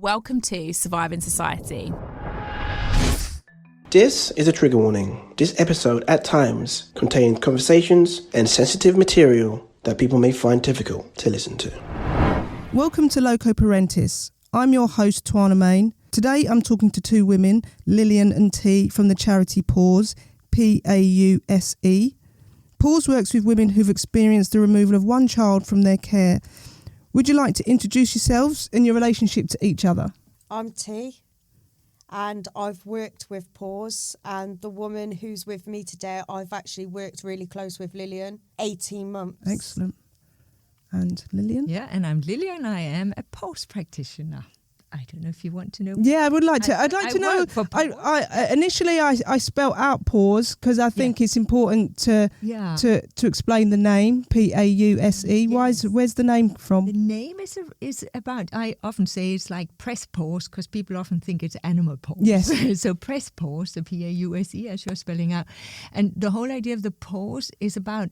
Welcome to Surviving Society. This is a trigger warning. This episode at times contains conversations and sensitive material that people may find difficult to listen to. Welcome to Loco Parentis. I'm your host, Twayna Mayne. Today I'm talking to two women, Lillian and T, from the charity Pause, P-A-U-S-E. Pause works with women who've experienced the removal of one child from their care. Would you like to introduce yourselves and your relationship to each other? I'm T, and I've worked with Pause, and the woman who's with me today, I've actually worked really close with Lillian, 18 months. Excellent. And Lillian? Yeah, and I'm Lillian. I am a Pause practitioner. I don't know if you want to know. Yeah, I would like to. I'd like to know. Initially, I spelt out Pause because I think it's important to explain the name P-A-U-S-E. Yes. Where's the name from? The name is about. I often say it's like press pause because people often think it's animal pause. Yes. So press pause, the P-A-U-S-E, as you're spelling out, and the whole idea of the pause is about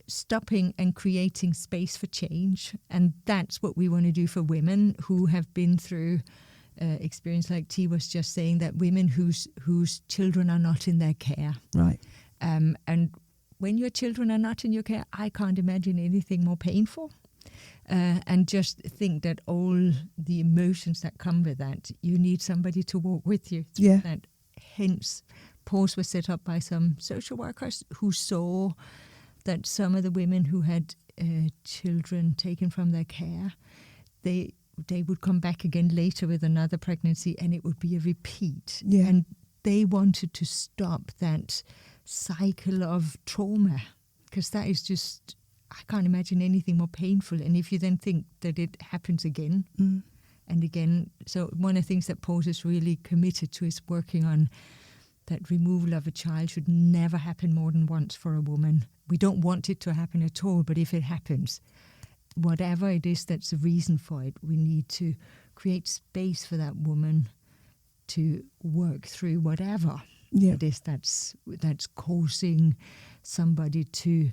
stopping and creating space for change, and that's what we want to do for women who have been through experience like T was just saying, that women whose children are not in their care. Right. And when your children are not in your care, I can't imagine anything more painful. And just think that all the emotions that come with that, you need somebody to walk with you through that. Hence, Pause was set up by some social workers who saw that some of the women who had children taken from their care, they would come back again later with another pregnancy and it would be a repeat. Yeah. And they wanted to stop that cycle of trauma, because that is just, I can't imagine anything more painful. And if you then think that it happens again and again, so one of the things that Pause is really committed to is working on that removal of a child should never happen more than once for a woman. We don't want it to happen at all, but if it happens, whatever it is that's the reason for it, we need to create space for that woman to work through whatever it is that's causing somebody to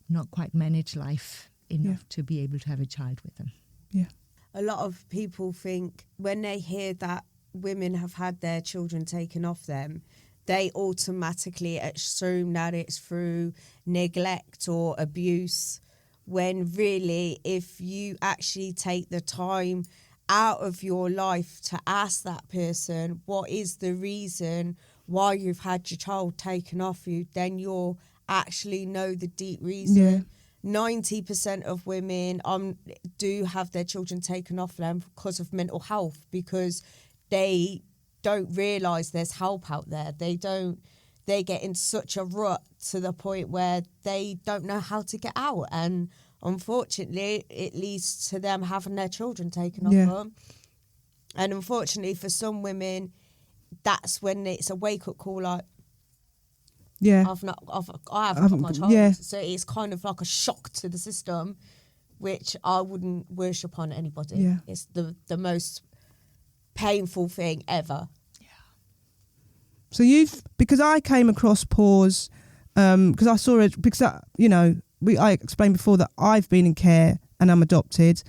not quite manage life enough to be able to have a child with them. Yeah. A lot of people think when they hear that women have had their children taken off them, they automatically assume that it's through neglect or abuse, when really, if you actually take the time out of your life to ask that person what is the reason why you've had your child taken off you, then you'll actually know the deep reason. 90% of women do have their children taken off them because of mental health, because they don't realise there's help out there. They get in such a rut to the point where they don't know how to get out, and unfortunately it leads to them having their children taken off them. And unfortunately for some women, that's when it's a wake-up call, like I haven't got my child. So it's kind of like a shock to the system, which I wouldn't wish upon anybody. It's the most painful thing ever. So because I came across Pause, because I saw it, because I explained before that I've been in care and I'm adopted,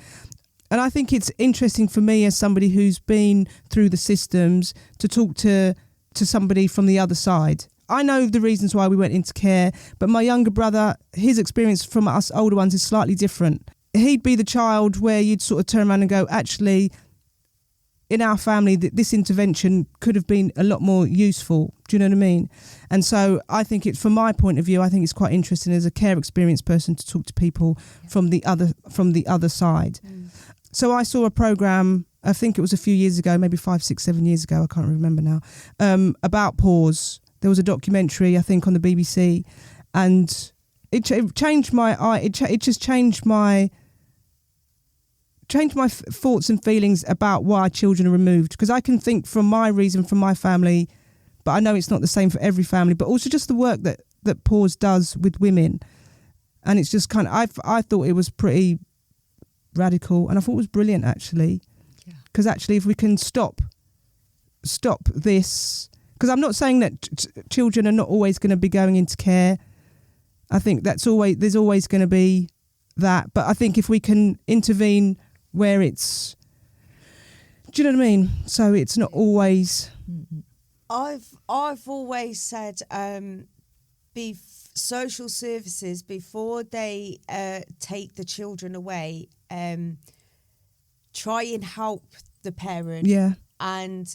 and I think it's interesting for me as somebody who's been through the systems to talk to somebody from the other side. I know the reasons why we went into care, but my younger brother, his experience from us older ones is slightly different. He'd be the child where you'd sort of turn around and go, actually, in our family, this intervention could have been a lot more useful. Do you know what I mean? And so I think from my point of view, I think it's quite interesting as a care experienced person to talk to people from the other side. So I saw a program, I think it was a few years ago, maybe 5, 6, 7 years ago, I can't remember now, about Pause. There was a documentary, I think, on the BBC, and it changed my it just changed my thoughts and feelings about why children are removed, because I can think from my reason, from my family, but I know it's not the same for every family, but also just the work that Pause does with women. And it's just kind of, I thought it was pretty radical, and I thought it was brilliant, actually, because actually if we can stop this, because I'm not saying that children are not always going to be going into care. I think there's always going to be that, but I think if we can intervene where it's Do you know what I mean? So it's not always. I've always said social services, before they take the children away, try and help the parent. Yeah. And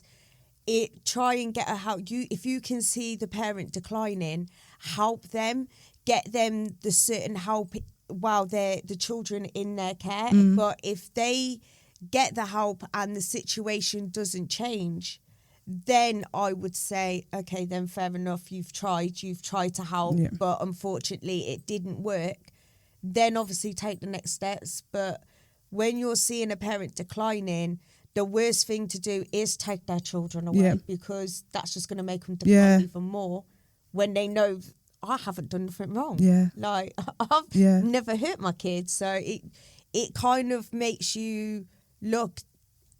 try and get a help. If you can see the parent declining, help them, get them the certain help while the children in their care. But if they get the help and the situation doesn't change, then I would say, okay, then fair enough, you've tried to help, but unfortunately it didn't work. Then obviously take the next steps. But when you're seeing a parent declining, the worst thing to do is take their children away, because that's just going to make them decline even more when they know, I haven't done nothing wrong. Yeah. Like, I've never hurt my kids. So it kind of makes you look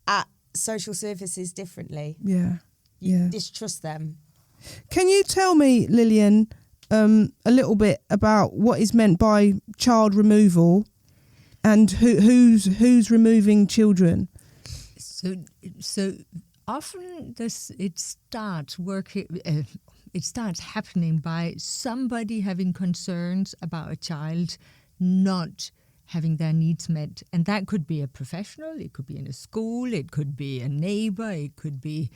at social services differently. Yeah. You distrust them. Can you tell me, Lillian, a little bit about what is meant by child removal and who's removing children? So often it starts happening by somebody having concerns about a child not having their needs met. And that could be a professional, it could be in a school, it could be a neighbor, it could be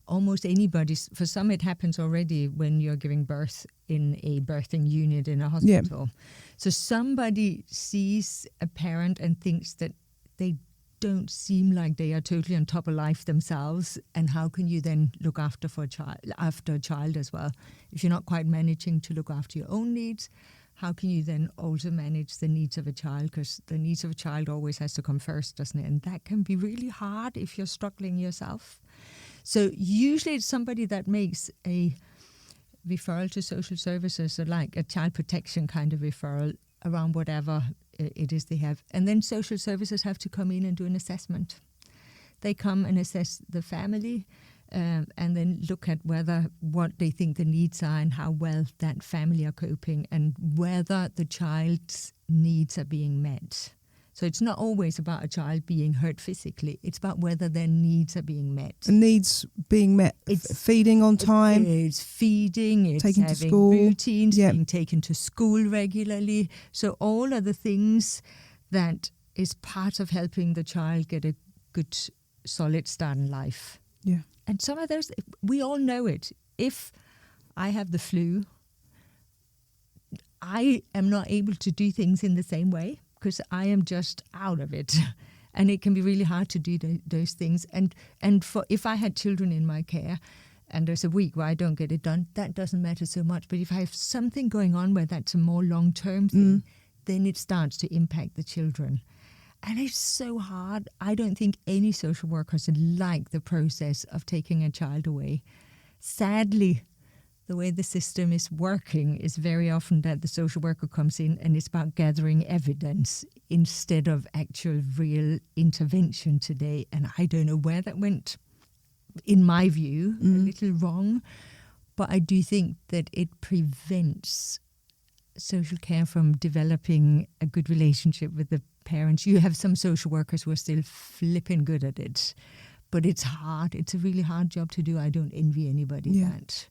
almost anybody. For some, it happens already when you're giving birth in a birthing unit in a hospital. Yeah. So somebody sees a parent and thinks that they don't seem like they are totally on top of life themselves, and how can you then look after a child as well? If you're not quite managing to look after your own needs, how can you then also manage the needs of a child? Because the needs of a child always has to come first, doesn't it? And that can be really hard if you're struggling yourself. So usually it's somebody that makes a referral to social services, or like a child protection kind of referral around whatever it is they have. And then social services have to come in and do an assessment. They come and assess the family and then look at what they think the needs are and how well that family are coping, and whether the child's needs are being met. So it's not always about a child being hurt physically. It's about whether their needs are being met. The needs being met. It's feeding on time. It's feeding. It's taken having to school. Routines. Being taken to school regularly. So all of the things that is part of helping the child get a good, solid start in life. Yeah. And some of those, we all know it. If I have the flu, I am not able to do things in the same way, because I am just out of it. And it can be really hard to do those things. And if I had children in my care and there's a week where I don't get it done, that doesn't matter so much. But if I have something going on where that's a more long-term thing, then it starts to impact the children. And it's so hard. I don't think any social workers like the process of taking a child away. Sadly, the way the system is working is very often that the social worker comes in and it's about gathering evidence instead of actual real intervention today. And I don't know where that went, in my view, a little wrong. But I do think that it prevents social care from developing a good relationship with the parents. You have some social workers who are still flipping good at it. But it's hard. It's a really hard job to do. I don't envy anybody that.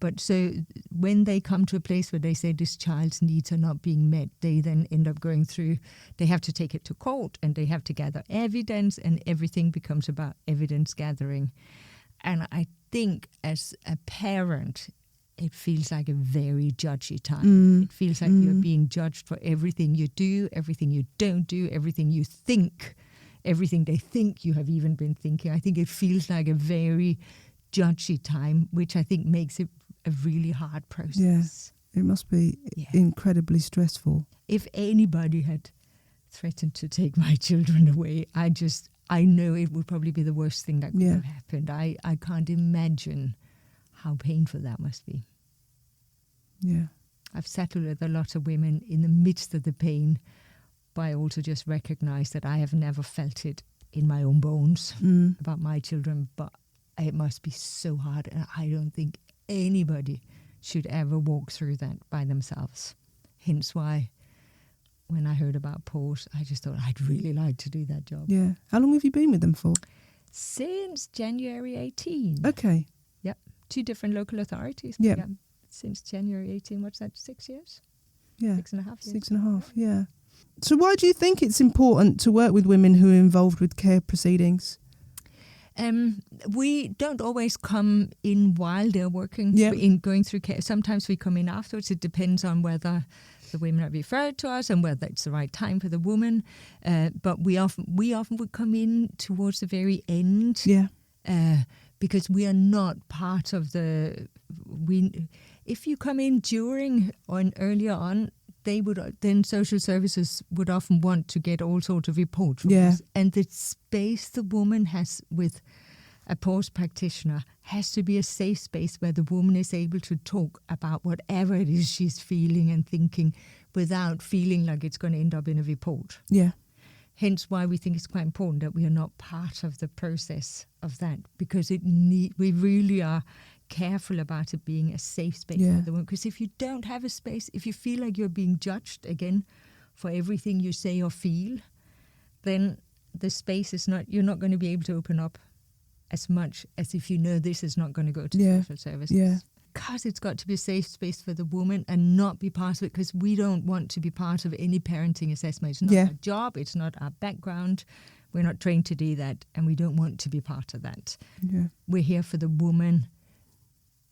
But so when they come to a place where they say this child's needs are not being met, they then end up going through, they have to take it to court and they have to gather evidence, and everything becomes about evidence gathering. And I think as a parent, it feels like a very judgy time. It feels like you're being judged for everything you do, everything you don't do, everything you think, everything they think you have even been thinking. I think it feels like a very judgy time, which I think makes it a really hard process. Yeah, it must be incredibly stressful. If anybody had threatened to take my children away, I know it would probably be the worst thing that could have happened. I can't imagine how painful that must be. Yeah. I've sat with a lot of women in the midst of the pain, but I also just recognize that I have never felt it in my own bones about my children, but it must be so hard, and I don't think anybody should ever walk through that by themselves. Hence why when I hered about Paul's, I just thought I'd really like to do that job. Yeah. How long have you been with them for? Since January 18. Okay. Yep. 2 different local authorities. Yep. Yeah. Since January 18, what's that, 6 years? Yeah. 6.5 years. 6.5, yeah. So why do you think it's important to work with women who are involved with care proceedings? We don't always come in while they're working, Yep. in going through care. Sometimes we come in afterwards. It depends on whether the women are referred to us and whether it's the right time for the woman. But we often would come in towards the very end. Yeah. Because we are not part of if you come in during or earlier on, then social services would often want to get all sorts of reports from us. And the space the woman has with a post practitioner has to be a safe space where the woman is able to talk about whatever it is she's feeling and thinking without feeling like it's going to end up in a report. Yeah. Hence why we think it's quite important that we are not part of the process of that, because we really are careful about it being a safe space for the woman. Because if you don't have a space, if you feel like you're being judged again for everything you say or feel, then the space is not, you're not going to be able to open up as much as if you know this is not going to go to social services. Yeah. Because it's got to be a safe space for the woman and not be part of it, because we don't want to be part of any parenting assessment. It's not our job, it's not our background. We're not trained to do that, and we don't want to be part of that. Yeah. We're here for the woman.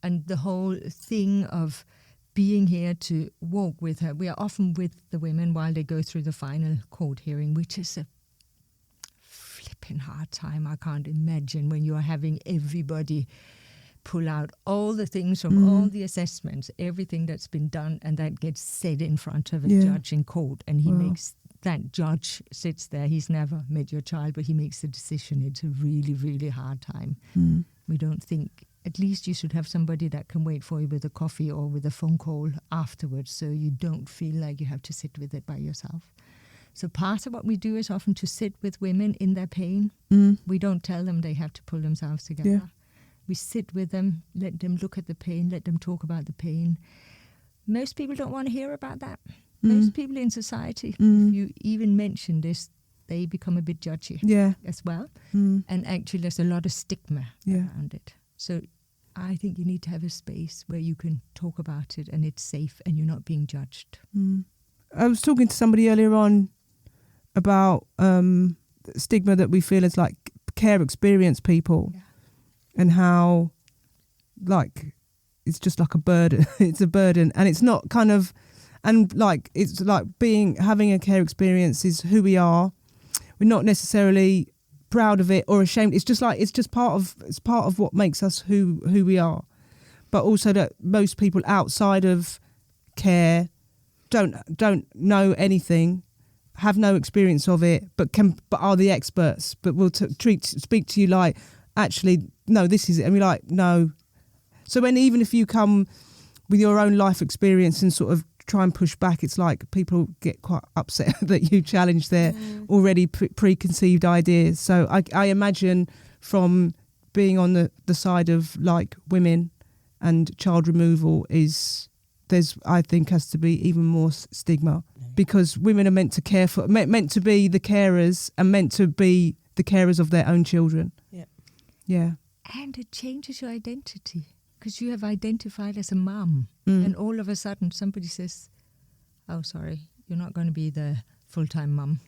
And the whole thing of being here to walk with her, we are often with the women while they go through the final court hearing, which is a flipping hard time. I can't imagine when you're having everybody pull out all the things from all the assessments, everything that's been done, and that gets said in front of a judge in court. And that judge sits there. He's never met your child, but he makes the decision. It's a really, really hard time. We don't think, at least you should have somebody that can wait for you with a coffee or with a phone call afterwards, so you don't feel like you have to sit with it by yourself. So part of what we do is often to sit with women in their pain. We don't tell them they have to pull themselves together. Yeah. We sit with them, let them look at the pain, let them talk about the pain. Most people don't want to hear about that. Most people in society, if you even mention this, they become a bit judgy as well. And actually there's a lot of stigma around it. So I think you need to have a space where you can talk about it and it's safe and you're not being judged. I was talking to somebody earlier on about stigma that we feel as like care experience people. And how, like, it's just like a burden. It's a burden, and it's not kind of, and like it's like having a care experience is who we are. We're not necessarily proud of it or ashamed. It's just part of what makes us who we are. But also that most people outside of care don't know anything, have no experience of it, but are the experts. But will speak to you like, actually, no, this is it. And we're like, no. So even if you come with your own life experience and sort of try and push back, it's like people get quite upset that you challenge their already preconceived ideas. So I imagine from being on the side of like women and child removal I think has to be even more stigma, because women are meant to care for, meant to be the carers and meant to be the carers of their own children. Yeah. And it changes your identity, because you have identified as a mum, and all of a sudden somebody says, oh, sorry, you're not going to be the full-time mum.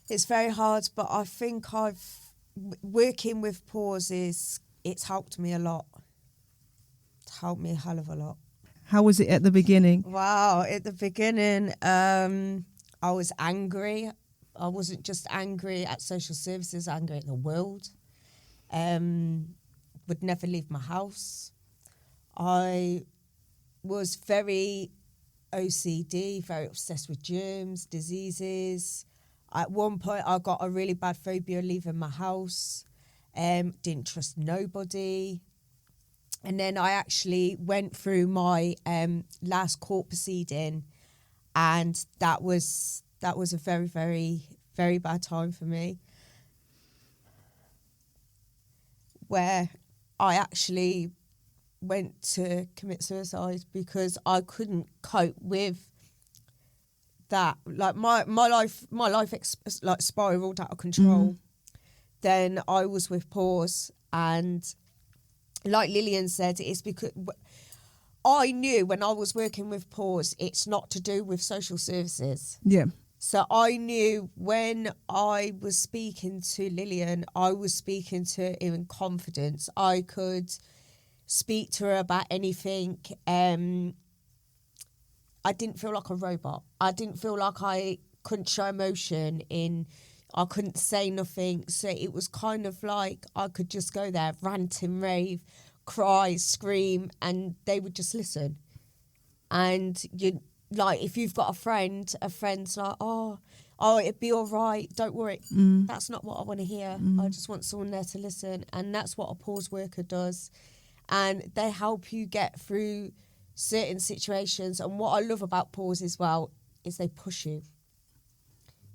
It's very hard, but I think working with pauses, it's helped me a lot. It's helped me a hell of a lot. How was it at the beginning? Wow, at the beginning, I was angry. I wasn't just angry at social services, angry at the world. Would never leave my house. I was very OCD, very obsessed with germs, diseases. At one point, I got a really bad phobia leaving my house. Didn't trust nobody. And then I actually went through my last court proceeding, and that was a very, very, very bad time for me, where I actually went to commit suicide because I couldn't cope with that. Like my life like spiraled out of control then I was with Pause, and like Lillian said, it's because I knew when I was working with Pause, it's not to do with social services. Yeah. So I knew when I was speaking to Lillian, I was speaking to her in confidence. I could speak to her about anything. I didn't feel like a robot. I didn't feel like I couldn't show emotion I couldn't say nothing. So it was kind of like I could just go there, rant and rave, cry, scream, and they would just listen. And like, if you've got a friend's like, oh, it'd be all right, don't worry. That's not what I want to hear. I just want someone there to listen. And that's what a Pause worker does. And they help you get through certain situations. And what I love about Pause as well is they push you,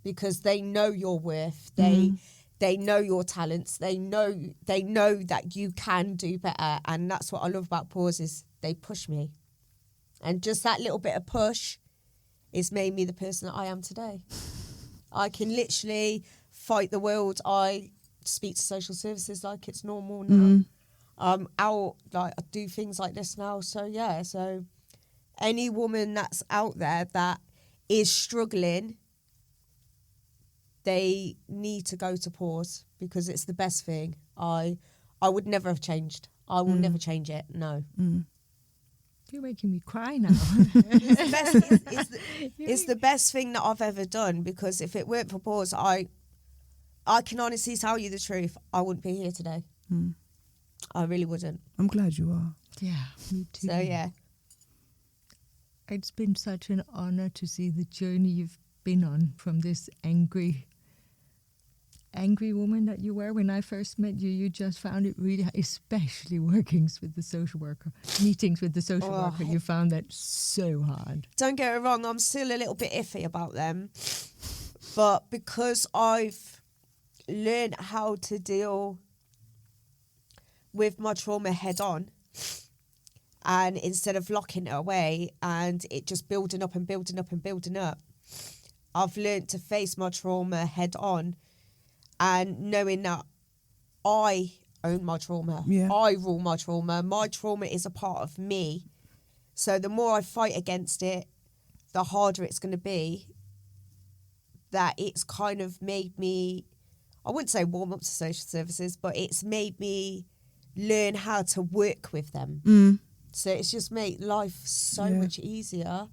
because they know your worth. They know your talents. They know that you can do better. And that's what I love about Pause, is they push me. And just that little bit of push has made me the person that I am today. I can literally fight the world. I speak to social services like it's normal now. I'm out, like, I do things like this now. So, yeah, so any woman that's out there that is struggling, they need to go to Pause, because it's the best thing. I would never have changed. I will never change it, no. You're making me cry now. It's the best thing that I've ever done, because if it weren't for Pause, I can honestly tell you the truth, I wouldn't be here today. I really wouldn't. I'm glad you are. Yeah, me too. So, yeah. It's been such an honour to see the journey you've been on, from this angry woman that you were when I first met you. You just found it really, especially meetings with the social worker, you found that so hard. Don't get me wrong, I'm still a little bit iffy about them, but because I've learned how to deal with my trauma head on, and instead of locking it away and it just building up and building up and building up, I've learned to face my trauma head on, and knowing that I own my trauma. Yeah. I rule my trauma. My trauma is a part of me. So the more I fight against it, the harder it's going to be. That it's kind of made me, I wouldn't say warm up to social services, but it's made me learn how to work with them. So it's just made life so much easier.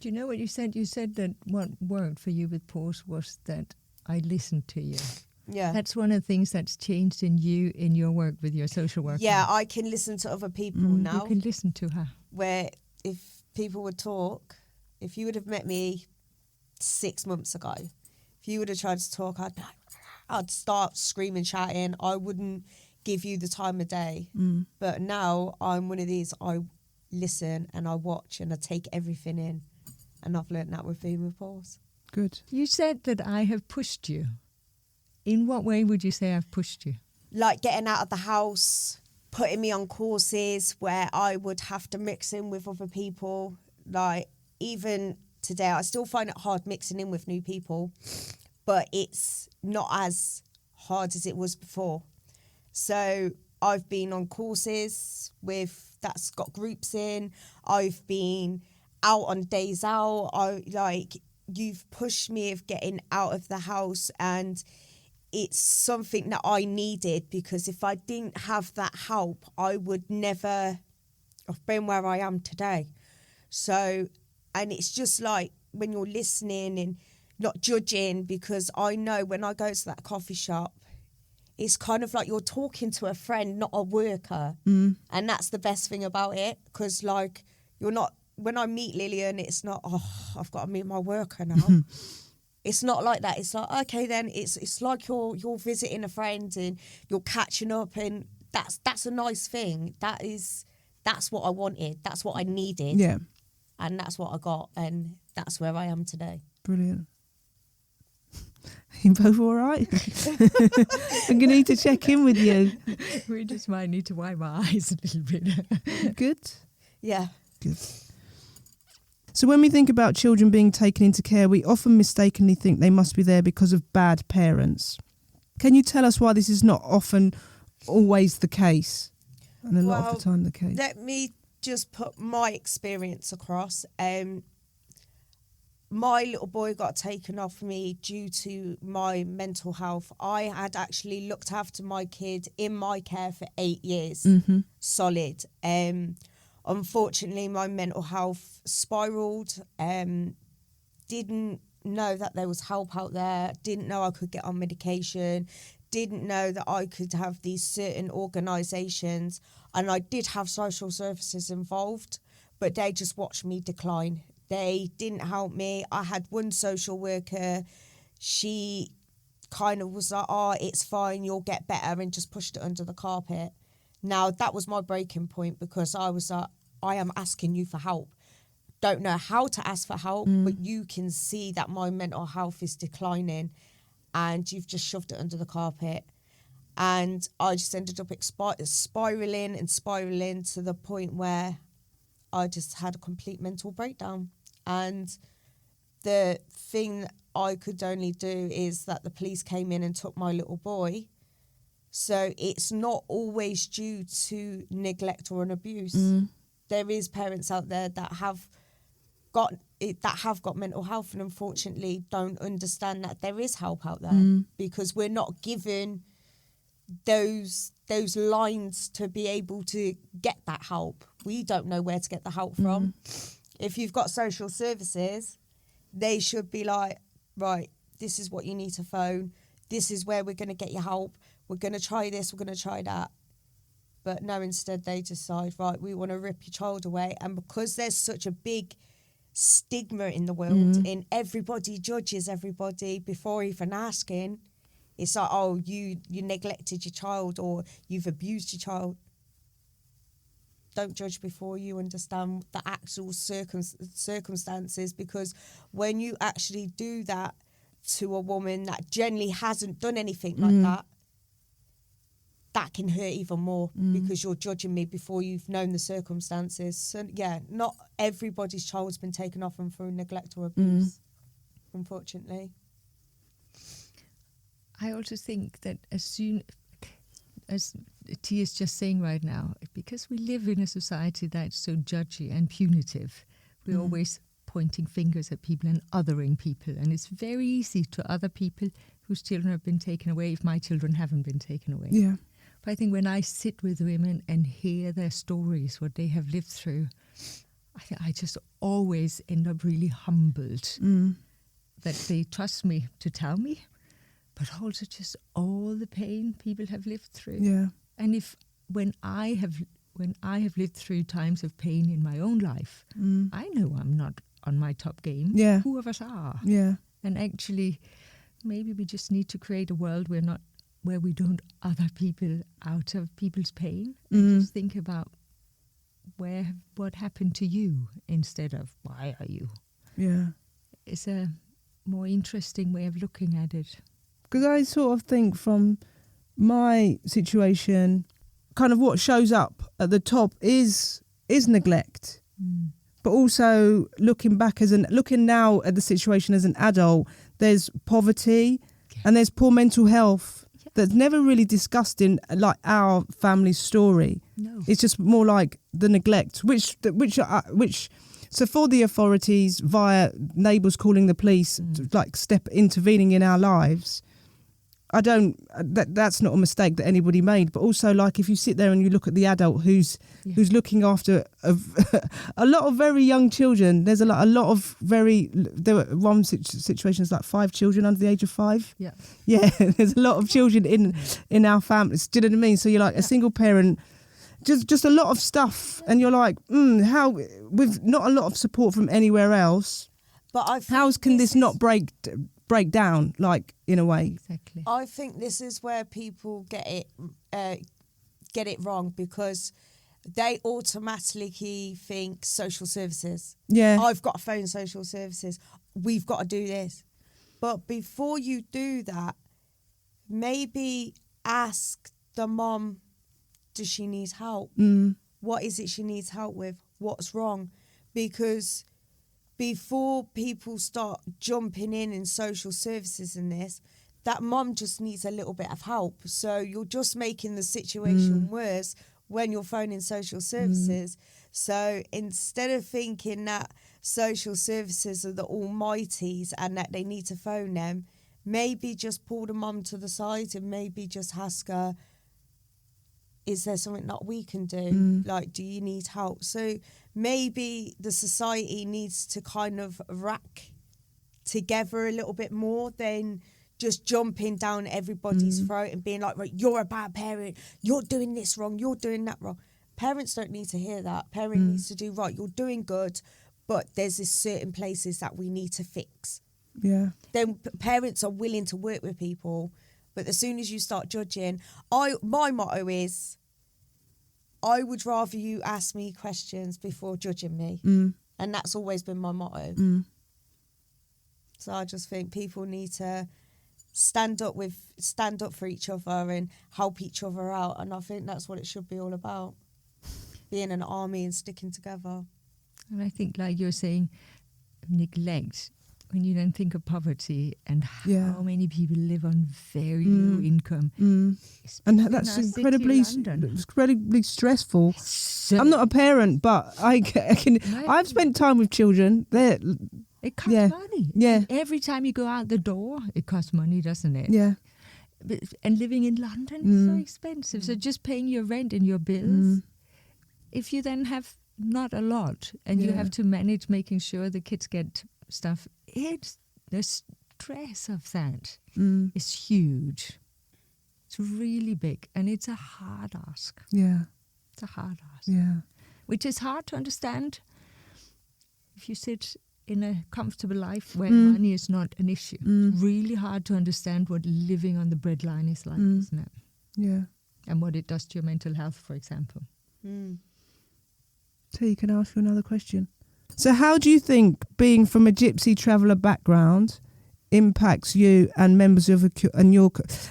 Do you know what you said? You said that what worked for you with Pause was that I listened to you. Yeah. That's one of the things that's changed in you, in your work with your social worker. Yeah, I can listen to other people now. You can listen to her. Where if people would talk, if you would have met me 6 months ago, if you would have tried to talk, I'd start screaming, shouting. I wouldn't give you the time of day. But now I'm one of these, I listen and I watch and I take everything in. And I've learned that with being with Pause. Good. You said that I have pushed you. In what way would you say I've pushed you? Like getting out of the house, putting me on courses where I would have to mix in with other people. Like, even today, I still find it hard mixing in with new people, but it's not as hard as it was before. So I've been on courses that's got groups in. I've been out on days out. You've pushed me of getting out of the house, and it's something that I needed, because if I didn't have that help, I would never have been where I am today. So, and it's just like when you're listening and not judging, because I know when I go to that coffee shop, it's kind of like you're talking to a friend, not a worker. And that's the best thing about it, because like you're not, when I meet Lillian, it's not, I've got to meet my worker now. It's not like that. It's like, okay, then it's like you're visiting a friend and you're catching up, and that's a nice thing. That's what I wanted. That's what I needed. Yeah. And that's what I got, and that's where I am today. Brilliant. You both all right? I'm going to need to check in with you. We just might need to wipe our eyes a little bit. Good? Yeah. Good. So when we think about children being taken into care, we often mistakenly think they must be there because of bad parents. Can you tell us why this is not often always the case, and a lot of the time the case? Let me just put my experience across. My little boy got taken off me due to my mental health. I had actually looked after my kid in my care for 8 years, solid. Unfortunately, my mental health spiraled. Didn't know that there was help out there. Didn't know I could get on medication. Didn't know that I could have these certain organisations. And I did have social services involved, but they just watched me decline. They didn't help me. I had one social worker. She kind of was like, oh, it's fine, you'll get better, and just pushed it under the carpet. Now, that was my breaking point, because I was like, I am asking you for help. Don't know how to ask for help, but you can see that my mental health is declining and you've just shoved it under the carpet. And I just ended up spiralling to the point where I just had a complete mental breakdown. And the thing that I could only do is that the police came in and took my little boy. So it's not always due to neglect or an abuse. There is parents out there that have got mental health, and unfortunately don't understand that there is help out there, because we're not given those lines to be able to get that help. We don't know where to get the help from. If you've got social services, they should be like, right, this is what you need to phone. This is where we're going to get your help. We're going to try this, we're going to try that. But no, instead they decide, right, we want to rip your child away. And because there's such a big stigma in the world, and everybody judges everybody before even asking, it's like, oh, you neglected your child, or you've abused your child. Don't judge before you understand the actual circumstances, because when you actually do that to a woman that generally hasn't done anything like that can hurt even more, because you're judging me before you've known the circumstances. So, yeah, not everybody's child's been taken off them through neglect or abuse, unfortunately. I also think that as soon as T is just saying right now, because we live in a society that's so judgy and punitive, we're always pointing fingers at people and othering people. And it's very easy to other people whose children have been taken away if my children haven't been taken away. Yeah. But I think when I sit with women and hear their stories, what they have lived through, I just always end up really humbled that they trust me to tell me, but also just all the pain people have lived through. Yeah. And when I have lived through times of pain in my own life, I know I'm not on my top game. Yeah. Who of us are? Yeah. And actually, maybe we just need to create a world where we don't other people out of people's pain, and just think about what happened to you instead of why are you. Yeah. It's a more interesting way of looking at it. Because I sort of think from my situation, kind of what shows up at the top is neglect. But also looking now at the situation as an adult, there's poverty and there's poor mental health that's never really discussed in like our family story. No. It's just more like the neglect, which so for the authorities via neighbours calling the police, like intervening in our lives. That's not a mistake that anybody made, but also like if you sit there and you look at the adult who's looking after a lot of very young children. There's there were one situations like 5 children under the age of 5. Yeah, there's a lot of children in our families. Do you know what I mean? So you're like a single parent, just a lot of stuff, and you're like, how with not a lot of support from anywhere else. But how can this not break down, like, in a way? Exactly. I think this is where people get it wrong, because they automatically think social services. Yeah. I've got to phone social services. We've got to do this. But before you do that, maybe ask the mom, does she need help? What is it she needs help with? What's wrong? Because before people start jumping in social services in this, that mum just needs a little bit of help. So you're just making the situation worse when you're phoning social services. So instead of thinking that social services are the almighties and that they need to phone them, maybe just pull the mum to the side and maybe just ask her, is there something that we can do? Like, do you need help? So maybe the society needs to kind of rack together a little bit more than just jumping down everybody's throat and being like, right, you're a bad parent, you're doing this wrong, you're doing that wrong. Parents don't need to hear that. Parent needs to do, right, you're doing good, but there's this certain places that we need to fix. Yeah. Then parents are willing to work with people, but as soon as you start judging, my motto is, I would rather you ask me questions before judging me. And that's always been my motto. So I just think people need to stand up for each other and help each other out. And I think that's what it should be all about. Being an army and sticking together. And I think, like you're saying, neglect, when you then think of poverty and how many people live on very low income. And that's incredibly stressful. So I'm not a parent, but I've spent time with children. it costs money. Yeah. Every time you go out the door, it costs money, doesn't it? Yeah. And living in London is so expensive. So just paying your rent and your bills, if you then have not a lot and you have to manage making sure the kids get stuff, the stress of that is huge. It's really big and it's a hard ask. Yeah. It's a hard ask. Yeah. Which is hard to understand if you sit in a comfortable life where money is not an issue. It's really hard to understand what living on the breadline is like, isn't it? Yeah. And what it does to your mental health, for example. T, can I ask you another question? So how do you think being from a gypsy traveller background impacts you and members of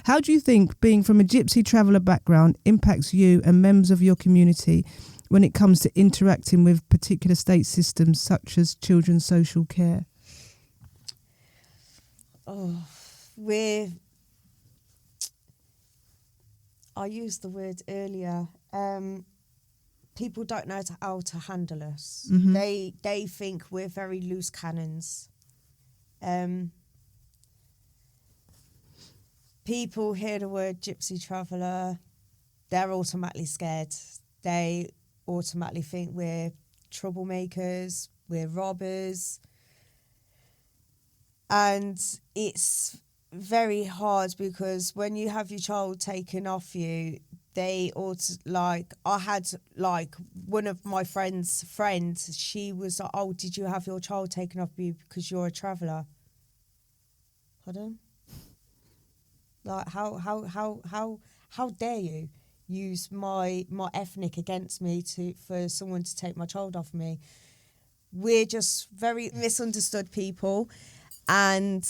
how do you think being from a gypsy traveller background impacts you and members of your community when it comes to interacting with particular state systems such as children's social care? I used the word earlier. People don't know how to handle us. They think we're very loose cannons. People hear the word gypsy traveller, they're automatically scared. They automatically think we're troublemakers, we're robbers. And it's very hard because when you have your child taken off you, I had one of my friends, she was like, oh, did you have your child taken off you because you're a traveller? Pardon? Like, how dare you use my ethnic against me for someone to take my child off me? We're just very misunderstood people, and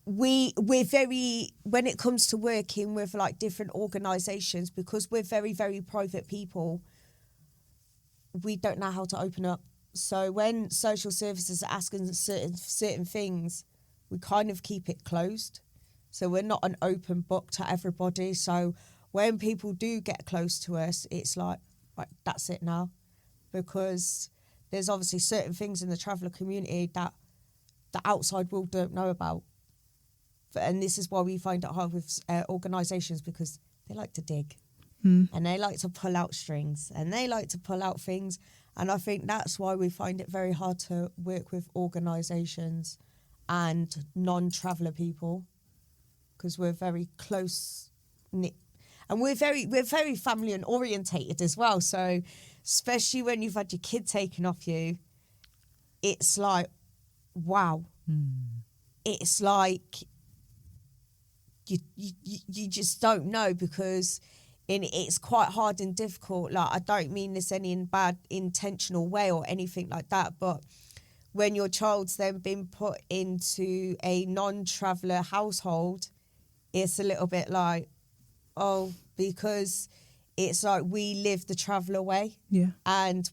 we're very, when it comes to working with like different organisations, because we're very, very private people, we don't know how to open up. So when social services are asking certain things, we kind of keep it closed. So we're not an open book to everybody. So when people do get close to us, it's like, right, that's it now. Because there's obviously certain things in the traveller community that the outside world don't know about. And this is why we find it hard with organisations, because they like to dig and they like to pull out strings and they like to pull out things. And I think that's why we find it very hard to work with organisations and non-traveller people, because we're very close-knit. And we're very family and orientated as well. So especially when you've had your kid taken off you, it's like, wow. It's like you just don't know, because it's quite hard and difficult. Like, I don't mean this any in bad intentional way or anything like that, but when your child's then been put into a non-traveller household, it's a little bit like, oh, because it's like we live the traveller way. Yeah. And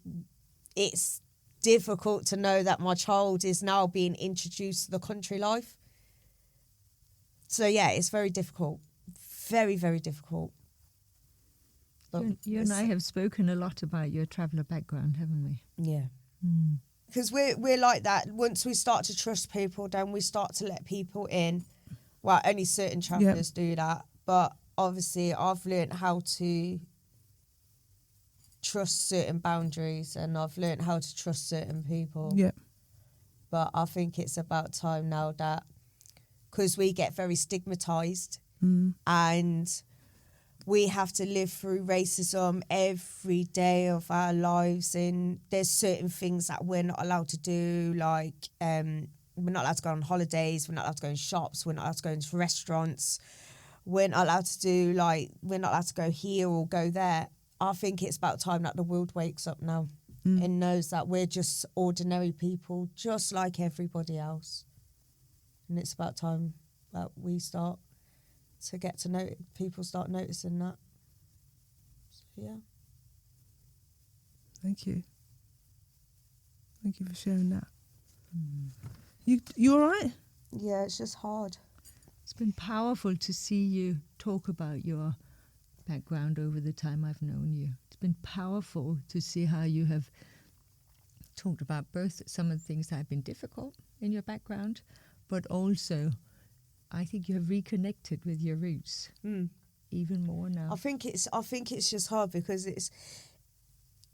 it's difficult to know that my child is now being introduced to the country life. So yeah, it's very difficult. Very, very difficult. But You and I have spoken a lot about your traveller background, haven't we? Yeah. Mm. Because we're like that. Once we start to trust people, then we start to let people in. Well, only certain travellers do that. But obviously, I've learned how to trust certain boundaries, and I've learned how to trust certain people. Yeah. But I think it's about time now that, because we get very stigmatised, and we have to live through racism every day of our lives, and there's certain things that we're not allowed to do, like we're not allowed to go on holidays, we're not allowed to go in shops, we're not allowed to go into restaurants, we're not allowed to do, like, we're not allowed to go here or go there. I think it's about time that the world wakes up now and knows that we're just ordinary people, just like everybody else. And it's about time that we start to get to know, people start noticing that. So, yeah. Thank you. Thank you for sharing that. You all right? Yeah, it's just hard. It's been powerful to see you talk about your background over the time I've known you. It's been powerful to see how you have talked about both some of the things that have been difficult in your background, but also I think you have reconnected with your roots even more now. I think it's just hard because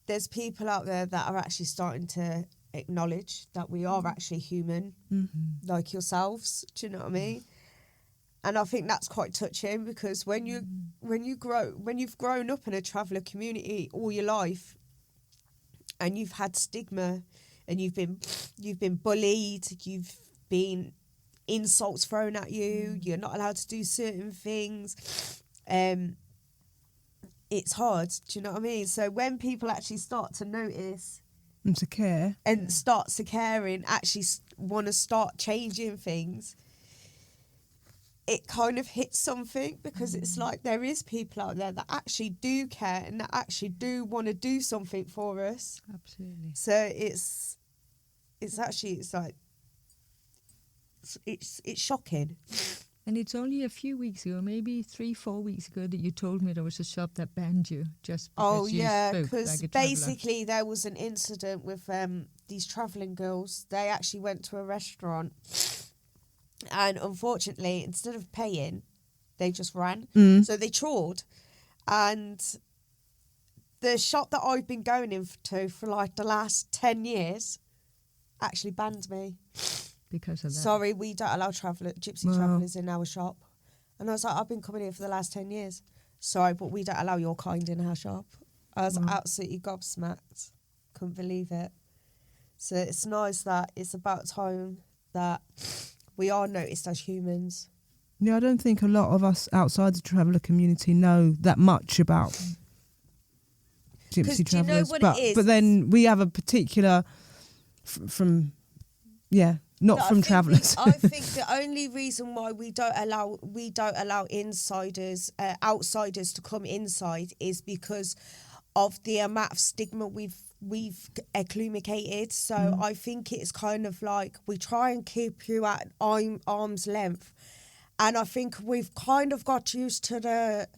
there's people out there that are actually starting to acknowledge that we are actually human, like yourselves. Do you know what I mean? And I think that's quite touching, because when you've grown up in a traveller community all your life, and you've had stigma, and you've been bullied, you've been insults thrown at you, you're not allowed to do certain things, it's hard. Do you know what I mean? So when people actually start to notice And to care. and start to care and actually want to start changing things, it kind of hits something, because it's like there is people out there that actually do care and that actually do want to do something for us. Absolutely. So it's shocking. And it's only a few weeks ago, maybe 3-4 weeks ago, that you told me there was a shop that banned you just because you spoke because like a traveller. basically there was an incident with these travelling girls. They actually went to a restaurant, and unfortunately, instead of paying, they just ran. So they trawled, and the shop that I've been going into for like the last 10 years actually banned me. Because of that. Sorry, we don't allow gypsy travellers in our shop. And I was like, I've been coming here for the last 10 years. Sorry, but we don't allow your kind in our shop. I was absolutely gobsmacked. Couldn't believe it. So it's nice that it's about time that we are noticed as humans. Yeah, I don't think a lot of us outside the traveller community know that much about gypsy do you know travellers. what it is? But then we have a particular not No, from travellers. I think the only reason why we don't allow outsiders to come inside is because of the amount of stigma we've acclimated. So I think it's kind of like we try and keep you at arm's length, and I think we've kind of got used to the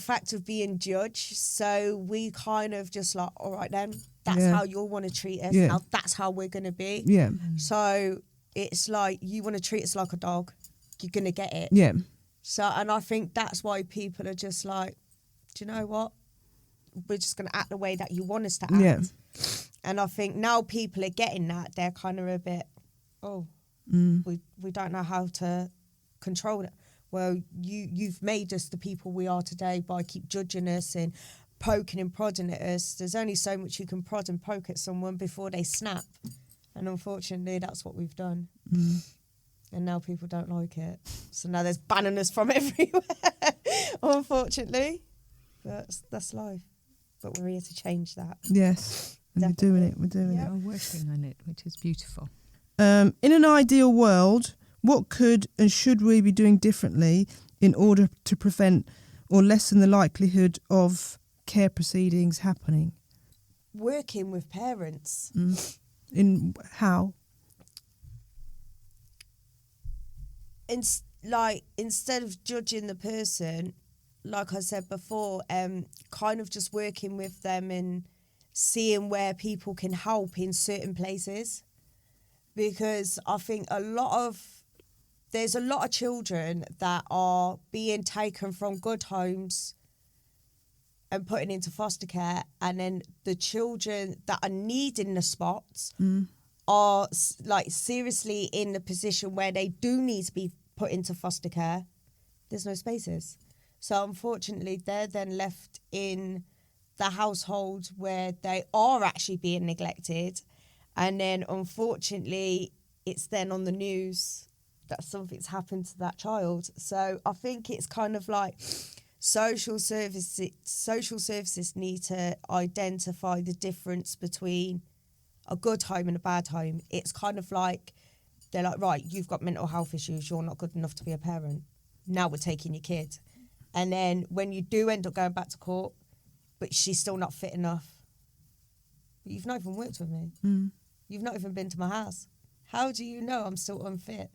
fact of being judged. So we kind of just like, all right then, that's how you'll want to treat us. Now that's how we're going to be. Yeah. So it's like, you want to treat us like a dog, you're going to get it. Yeah. So, and I think that's why people are just like, do you know what? We're just going to act the way that you want us to act. Yeah. And I think now people are getting that. They're kind of a bit, we don't know how to control it. Well, you've made us the people we are today by keep judging us and poking and prodding at us. There's only so much you can prod and poke at someone before they snap. And unfortunately, that's what we've done. And now people don't like it. So now there's banning us from everywhere, unfortunately. But that's life. But we're here to change that. Yes. And Definitely. we're doing it. We're working on it, which is beautiful. In an ideal world, what could and should we be doing differently in order to prevent or lessen the likelihood of care proceedings happening? Working with parents. In how? like, instead of judging the person, like I said before, kind of just working with them and seeing where people can help in certain places. Because I think there's a lot of children that are being taken from good homes and putting into foster care, and then the children that are needing the spots are like seriously in the position where they do need to be put into foster care. There's no spaces. So unfortunately, they're then left in the household where they are actually being neglected. And then unfortunately, it's then on the news that something's happened to that child. So I think it's kind of like social services need to identify the difference between a good home and a bad home. It's kind of like, they're like, right, you've got mental health issues, you're not good enough to be a parent. Now we're taking your kid. And then when you do end up going back to court, but she's still not fit enough. But you've not even worked with me. You've not even been to my house. How do you know I'm still unfit?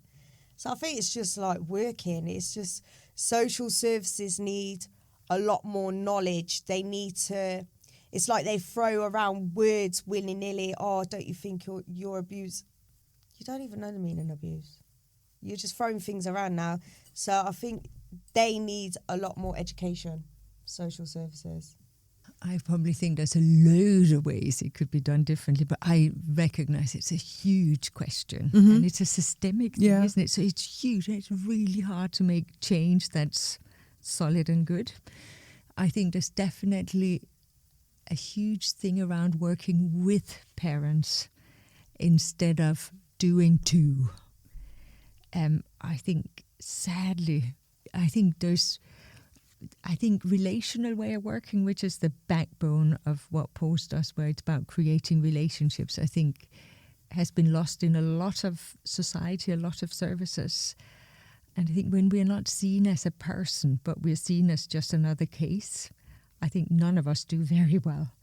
So I think it's just like working. It's just social services need a lot more knowledge. They need to, it's like they throw around words willy-nilly. Oh, don't you think you're abused? You don't even know the meaning of abuse. You're just throwing things around now. So I think they need a lot more education, social services. I probably think there's a load of ways it could be done differently, but I recognise it's a huge question and it's a systemic thing, isn't it? So it's huge. It's really hard to make change that's solid and good. I think there's definitely a huge thing around working with parents instead of doing to. I think, sadly, I think relational way of working, which is the backbone of what PAWS does, where it's about creating relationships, I think has been lost in a lot of society, a lot of services. And I think when we're not seen as a person, but we're seen as just another case, I think none of us do very well.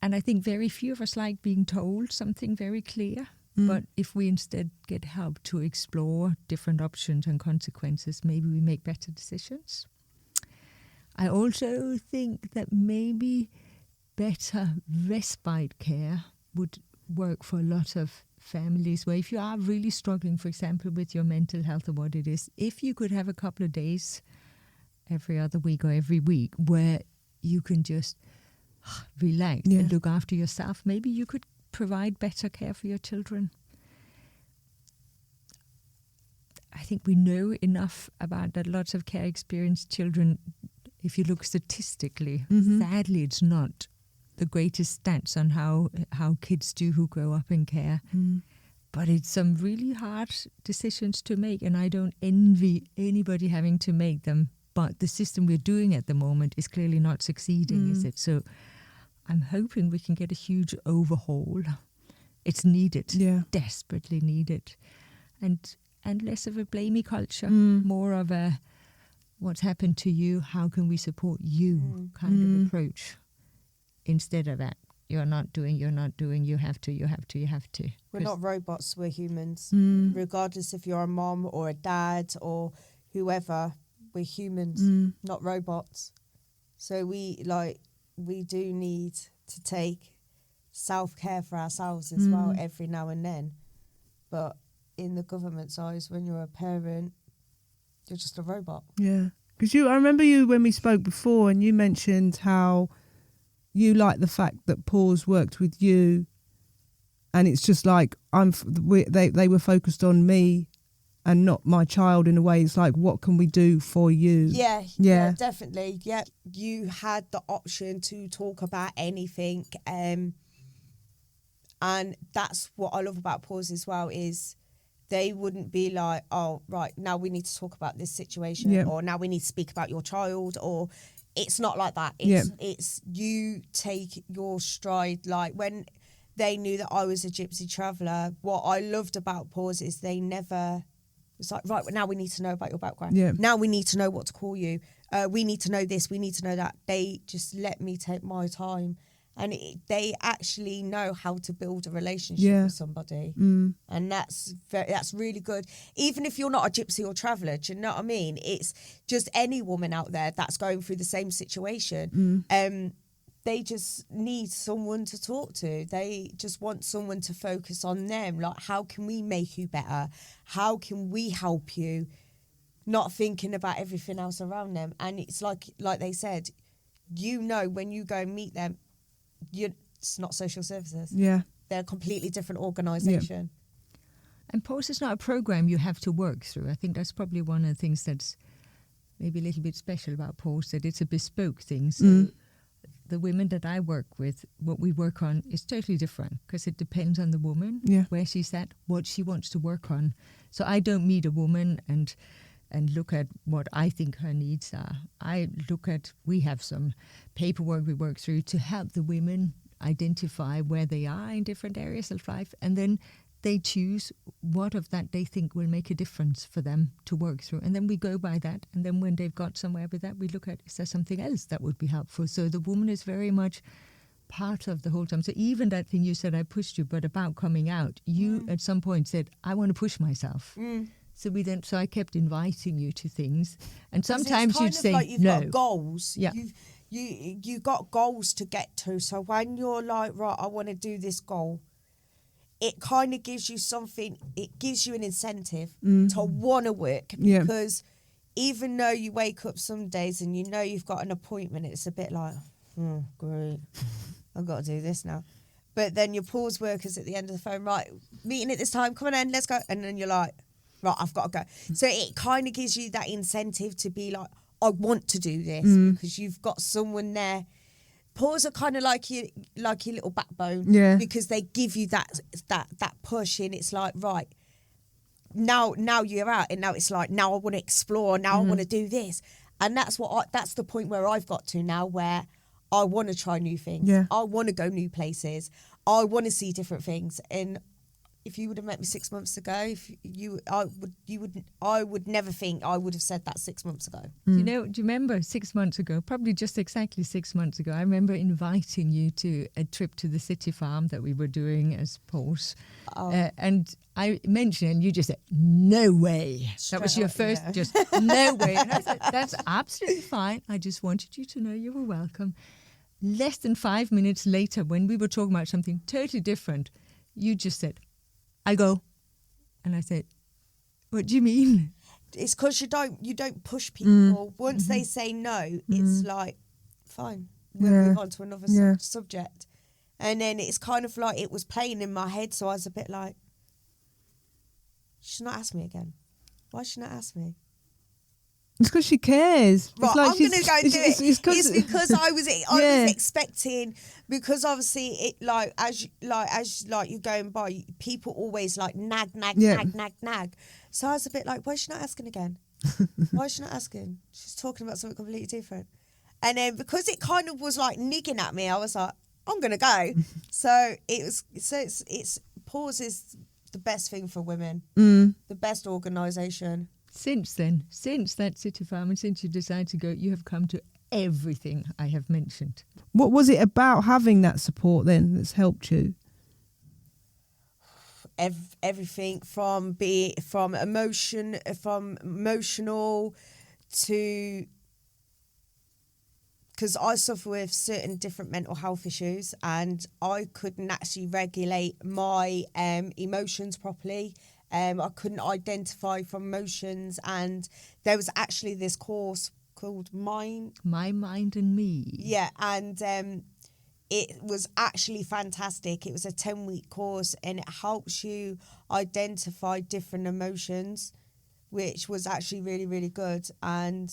And I think very few of us like being told something very clear. But if we instead get help to explore different options and consequences, maybe we make better decisions. I also think that maybe better respite care would work for a lot of families, where if you are really struggling, for example, with your mental health or what it is, if you could have a couple of days every other week or every week where you can just relax and look after yourself, maybe you could provide better care for your children. I think we know enough about that lots of care experienced children, if you look statistically, sadly it's not the greatest stats on how kids do who grow up in care. But it's some really hard decisions to make, and I don't envy anybody having to make them. But the system we're doing at the moment is clearly not succeeding, is it? So I'm hoping we can get a huge overhaul. It's needed, desperately needed. And less of a blamey culture, more of a what's happened to you, how can we support you kind of approach, instead of that. You're not doing, you have to. We're not robots, we're humans. Regardless if you're a mom or a dad or whoever, we're humans, not robots. So we do need to take self-care for ourselves as well every now and then. But in the government's eyes, when you're a parent, you're just a robot. Yeah. Because I remember you when we spoke before, and you mentioned how you like the fact that PAWS worked with you, and it's just like they were focused on me and not my child in a way. It's like, what can we do for you? Yeah, definitely. Yeah, you had the option to talk about anything, and that's what I love about PAWS as well, is they wouldn't be like, oh, right, now we need to talk about this situation, or now we need to speak about your child, or it's not like that. It's you take your stride. Like when they knew that I was a gypsy traveller, what I loved about PAWS is they never, it's like, right, now we need to know about your background. Yeah. Now we need to know what to call you. We need to know this, we need to know that. They just let me take my time and they actually know how to build a relationship with somebody, and that's really good. Even if you're not a gypsy or traveller, do you know what I mean? It's just any woman out there that's going through the same situation. They just need someone to talk to. They just want someone to focus on them. Like, how can we make you better? How can we help you? Not thinking about everything else around them. And it's like they said, when you go and meet them, it's not social services. Yeah. They're a completely different organisation. Yeah. And POSE is not a program you have to work through. I think that's probably one of the things that's maybe a little bit special about POSE, that it's a bespoke thing. So the women that I work with, what we work on is totally different because it depends on the woman, where she's at, what she wants to work on. So I don't meet a woman and look at what I think her needs are. We have some paperwork we work through to help the women identify where they are in different areas of life, and then they choose what of that they think will make a difference for them to work through. And then we go by that. And then when they've got somewhere with that, we look at, is there something else that would be helpful? So the woman is very much part of the whole time. So even that thing you said, I pushed you, but about coming out, you at some point said, I want to push myself. So I kept inviting you to things. And sometimes you'd say, like you've no. got goals. Yeah. You got goals to get to. So when you're like, right, I want to do this goal, it kind of gives you something, it gives you an incentive to want to work, because even though you wake up some days and you know you've got an appointment, it's a bit like, great, I've got to do this now. But then your pause workers at the end of the phone, right, meeting at this time, come on in, let's go. And then you're like, right, I've got to go. So it kind of gives you that incentive to be like, I want to do this, because you've got someone there. Pause are kind of like your little backbone, because they give you that push, and it's like, right, now you're out, and now it's like, now I want to explore, now I want to do this, and that's the point where I've got to now, where I want to try new things, I want to go new places, I want to see different things. And if you would have met me 6 months ago, I would never think I would have said that 6 months ago. Do you remember 6 months ago, probably just exactly 6 months ago, I remember inviting you to a trip to the city farm that we were doing as POSE. And I mentioned it and you just said, no way. That was your first, just no way. And I said, that's absolutely fine. I just wanted you to know you were welcome. Less than 5 minutes later, when we were talking about something totally different, you just said, I go. And I said, what do you mean? It's because you don't push people. Once they say no, it's like, fine, we'll move on to another subject. And then it's kind of like it was playing in my head, so I was a bit like, she's not asked me again. Why should she not ask me? It's because she cares. Right, it's like I'm going to go and do it. It's because I was expecting, because obviously it as you're going by, people always like nag. So I was a bit like, why is she not asking again? Why is she not asking? She's talking about something completely different. And then because it kind of was like nigging at me, I was like, I'm going to go. It's PAUSE is the best thing for women, the best organisation. Since then, since that city farm and since you decided to go, you have come to everything I have mentioned. What was it about having that support then that's helped you? Everything from emotional to, because I suffer with certain different mental health issues and I couldn't actually regulate my emotions properly. I couldn't identify from emotions, and there was actually this course called My Mind and Me. Yeah, and it was actually fantastic. It was a 10-week course, and it helps you identify different emotions, which was actually really, really good. And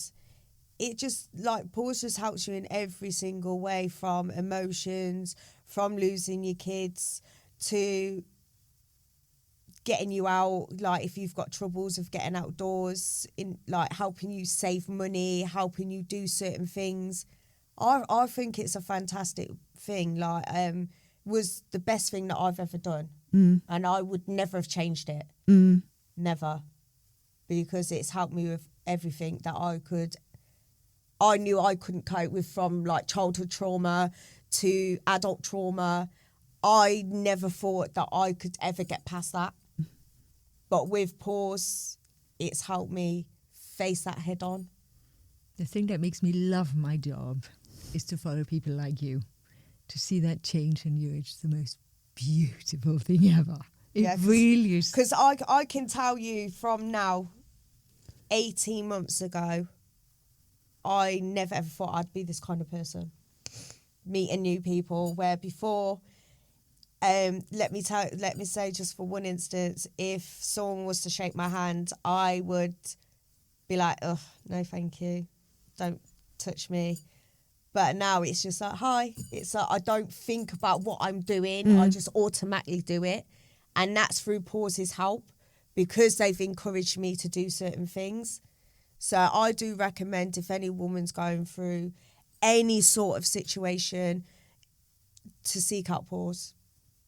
it just, like, PAUSE just helps you in every single way, from emotions, from losing your kids to getting you out, like if you've got troubles of getting outdoors, in like helping you save money, helping you do certain things. I think it's a fantastic thing. Like was the best thing that I've ever done, and I would never have changed it. Never, because it's helped me with everything that I knew I couldn't cope with, from like childhood trauma to adult trauma. I never thought that I could ever get past that. But with Pause, it's helped me face that head on. The thing that makes me love my job is to follow people like you, to see that change in you. It's the most beautiful thing ever. It really is. Because I can tell you from now, 18 months ago, I never ever thought I'd be this kind of person. Meeting new people, where before, let me say just for one instance, if someone was to shake my hand, I would be like, oh, no thank you, don't touch me. But now it's just like, hi. It's like, I don't think about what I'm doing. I just automatically do it. And that's through Pause's help, because they've encouraged me to do certain things. So I do recommend, if any woman's going through any sort of situation, to seek out Pause,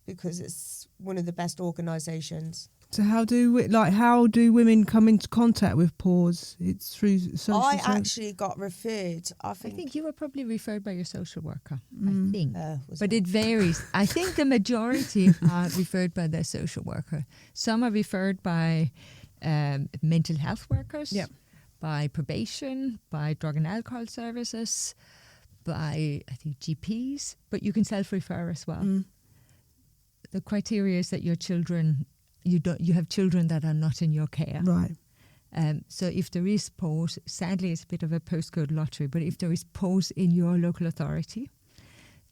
because it's one of the best organisations. So how do women come into contact with Pause? It's through social I service? actually got referred. I think you were probably referred by your social worker. I think, was but it varies. I think the majority are referred by their social worker. Some are referred by mental health workers, by probation, by drug and alcohol services, by I think GPs. But you can self-refer as well. The criteria is that your children. You have children that are not in your care. Right. So if there is Pause, sadly it's a bit of a postcode lottery, but if there is Pause in your local authority,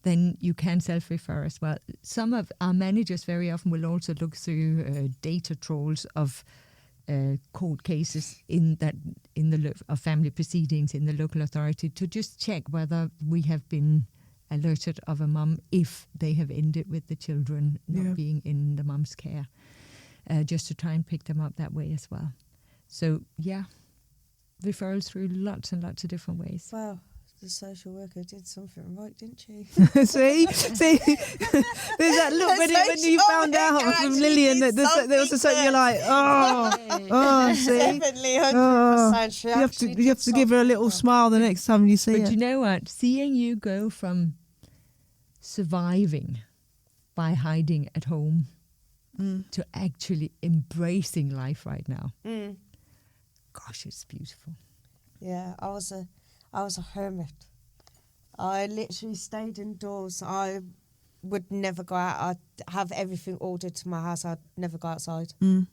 then you can self-refer as well. Some of our managers very often will also look through data trolls of court cases of family proceedings in the local authority to just check whether we have been alerted of a mum if they have ended with the children not being in the mum's care. Just to try and pick them up that way as well. So, referrals through lots and lots of different ways. Wow, the social worker did something right, didn't she? see, there's that look when you found out from Lillian that there was a certain, you're like, see, Definitely, 100%. You have to give her a little smile the next time you see her. But you know what? Seeing you go from surviving by hiding at home to actually embracing life right now. Gosh, it's beautiful. Yeah, I was a hermit. I literally stayed indoors. I would never go out. I'd have everything ordered to my house. I'd never go outside. And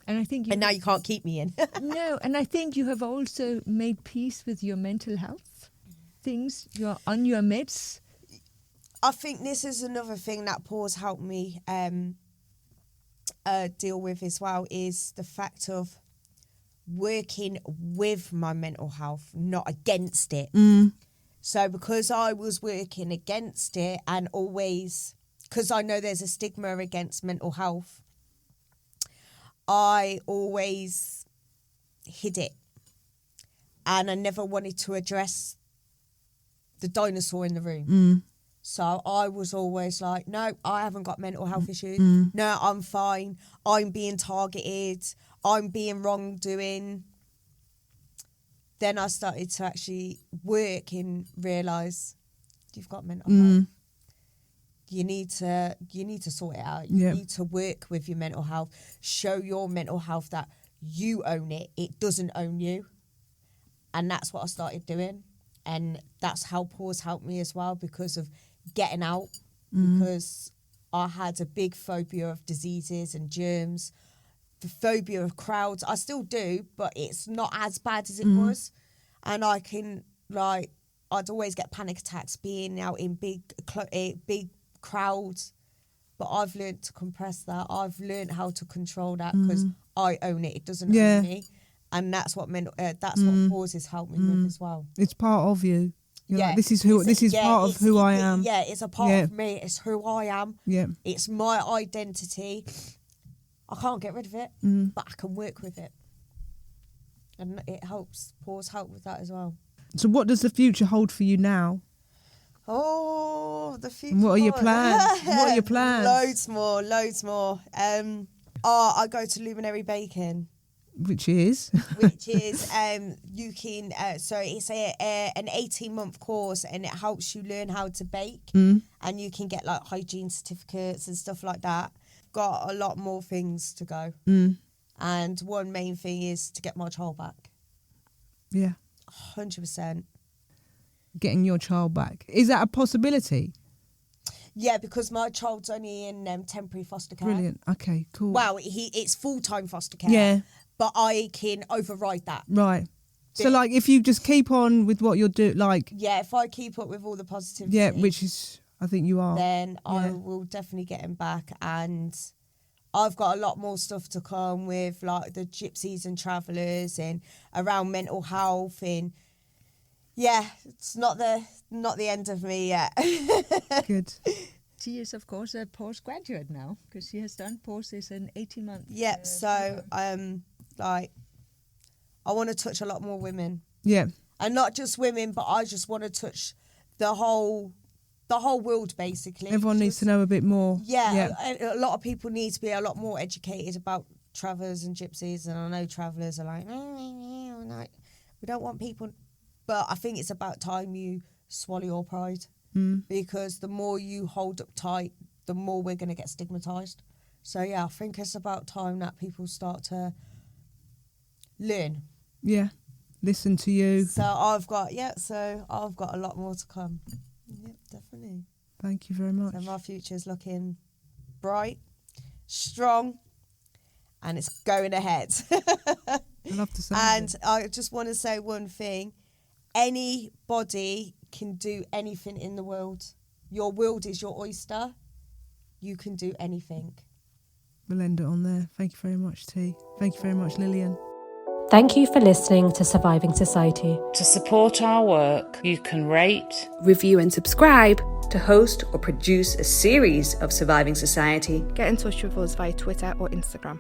I think now you can't keep me in. No, and I think you have also made peace with your mental health things. You're on your meds. I think this is another thing that Pause helped me deal with as well, is the fact of working with my mental health, not against it. So because I was working against it and always, because I know there's a stigma against mental health, I always hid it. And I never wanted to address the dinosaur in the room. So I was always like, no, I haven't got mental health issues. No, I'm fine. I'm being targeted. I'm being wrongdoing. Then I started to actually work and realise you've got mental health. You need to sort it out. You need to work with your mental health. Show your mental health that you own it. It doesn't own you. And that's what I started doing. And that's how Pause helped me as well, because of getting out, because I had a big phobia of diseases and germs, the phobia of crowds. I still do, but it's not as bad as it was. And I can, I'd always get panic attacks being out in big crowds. But I've learned to compress that. I've learned how to control that, because I own it. It doesn't own me. And that's what what Pause has helped me with as well. It's part of you. Like, this is part of who I am. Yeah, it's a part of me. It's who I am. Yeah. It's my identity. I can't get rid of it, but I can work with it. And it helps. Pause help with that as well. So what does the future hold for you now? Oh, the future. And what are your plans? What are your plans? Loads more. I go to Luminary Baking. Which is you can so it's an 18-month course, and it helps you learn how to bake, and you can get like hygiene certificates and stuff like that. Got a lot more things to go, and one main thing is to get my child back. Yeah, 100%. Getting your child back, is that a possibility? Yeah, because my child's only in temporary foster care. Brilliant. Okay, cool. Well, it's full-time foster care. Yeah. But I can override that. Right. So, like, if you just keep on with what you're doing, like... Yeah, if I keep up with all the positivity... Yeah, which is, I think you are. Then I will definitely get him back. And I've got a lot more stuff to come with, like, the gypsies and travellers and around mental health. And, yeah, it's not the end of me yet. Good. She is, of course, a postgraduate now, because she has done courses in 18 months. Yeah, so... like, I want to touch a lot more women. Yeah. And not just women, but I just want to touch the whole world, basically. Everyone needs to know a bit more. Yeah, a lot of people need to be a lot more educated about travellers and gypsies. And I know travellers are like, we don't want people. But I think it's about time you swallow your pride. Because the more you hold up tight, the more we're going to get stigmatised. So, yeah, I think it's about time that people start to learn. Yeah, listen to you. So I've got a lot more to come. Yep, definitely. Thank you very much. So my future's looking bright, strong, and it's going ahead. I love to say And I just want to say one thing. Anybody can do anything in the world. Your world is your oyster. You can do anything. We'll end it on there. Thank you very much, T. Thank you very much, Lillian. Thank you for listening to Surviving Society. To support our work, you can rate, review and subscribe. To host or produce a series of Surviving Society, get in touch with us via Twitter or Instagram.